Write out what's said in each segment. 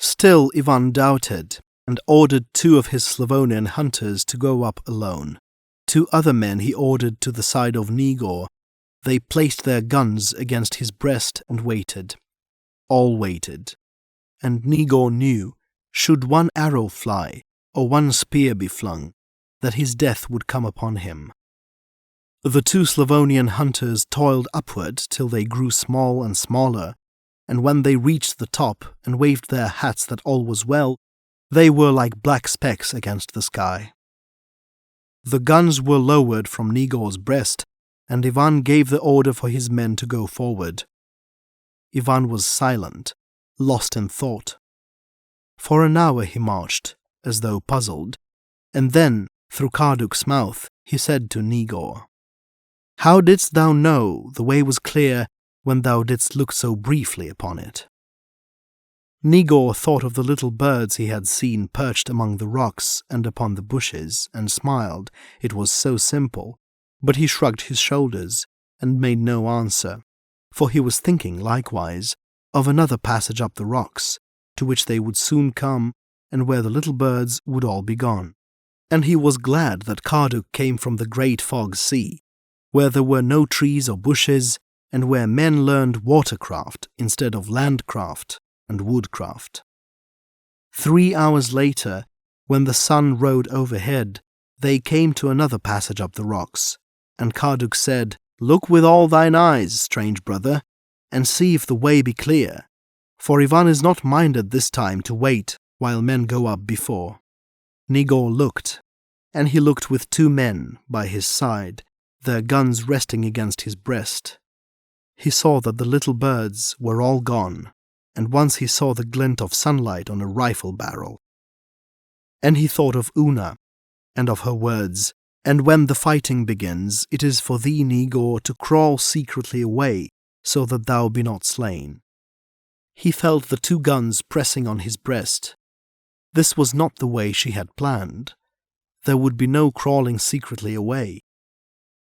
Still Ivan doubted, and ordered 2 of his Slavonian hunters to go up alone. 2 other men he ordered to the side of Negore. They placed their guns against his breast and waited. All waited. And Negore knew, should 1 arrow fly, or 1 spear be flung, that his death would come upon him. The 2 Slavonian hunters toiled upward till they grew small and smaller, and when they reached the top and waved their hats that all was well, they were like black specks against the sky. The guns were lowered from Negore's breast, and Ivan gave the order for his men to go forward. Ivan was silent, lost in thought. For an hour he marched, as though puzzled, and then, through Karduk's mouth, he said to Negore, "How didst thou know the way was clear when thou didst look so briefly upon it?" Negore thought of the little birds he had seen perched among the rocks and upon the bushes, and smiled. It was so simple, but he shrugged his shoulders and made no answer, for he was thinking likewise of another passage up the rocks, to which they would soon come, and where the little birds would all be gone. And he was glad that Karduk came from the great fog sea, where there were no trees or bushes, and where men learned watercraft instead of landcraft and woodcraft. 3 hours later, when the sun rode overhead, they came to another passage up the rocks, and Karduk said, "Look with all thine eyes, strange brother, and see if the way be clear, for Ivan is not minded this time to wait while men go up before." Negore looked, and he looked with 2 men by his side, their guns resting against his breast. He saw that the little birds were all gone, and once he saw the glint of sunlight on a rifle barrel. And he thought of Una, and of her words, "And when the fighting begins, it is for thee, Negore, to crawl secretly away, so that thou be not slain." He felt the 2 guns pressing on his breast. This was not the way she had planned. There would be no crawling secretly away.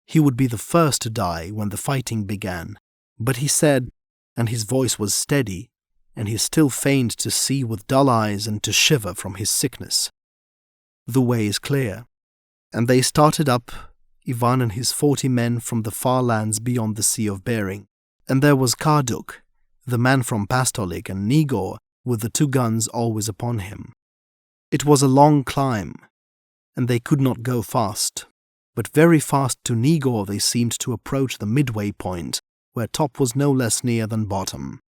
He would be the first to die when the fighting began, but he said, and his voice was steady, and he still feigned to see with dull eyes and to shiver from his sickness, "The way is clear." And they started up, Ivan and his 40 men from the far lands beyond the Sea of Bering. And there was Karduk, the man from Pastolik, and Negore, with the 2 guns always upon him. It was a long climb, and they could not go fast, but very fast to Negore they seemed to approach the midway point, where top was no less near than bottom.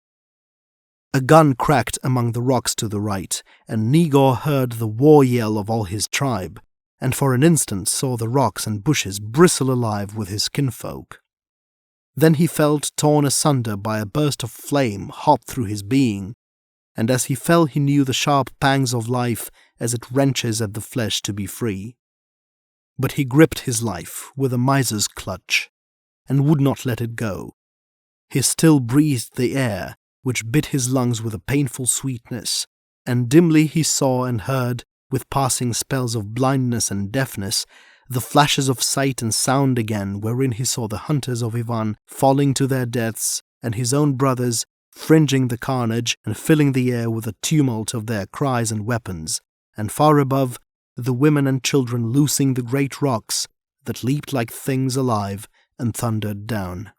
A gun cracked among the rocks to the right, and Negore heard the war yell of all his tribe, and for an instant saw the rocks and bushes bristle alive with his kinfolk. Then he felt torn asunder by a burst of flame hot through his being, and as he fell he knew the sharp pangs of life as it wrenches at the flesh to be free. But he gripped his life with a miser's clutch, and would not let it go. He still breathed the air, which bit his lungs with a painful sweetness, and dimly he saw and heard, with passing spells of blindness and deafness, the flashes of sight and sound again, wherein he saw the hunters of Ivan falling to their deaths, and his own brothers fringing the carnage and filling the air with a tumult of their cries and weapons, and far above, the women and children loosing the great rocks that leaped like things alive and thundered down.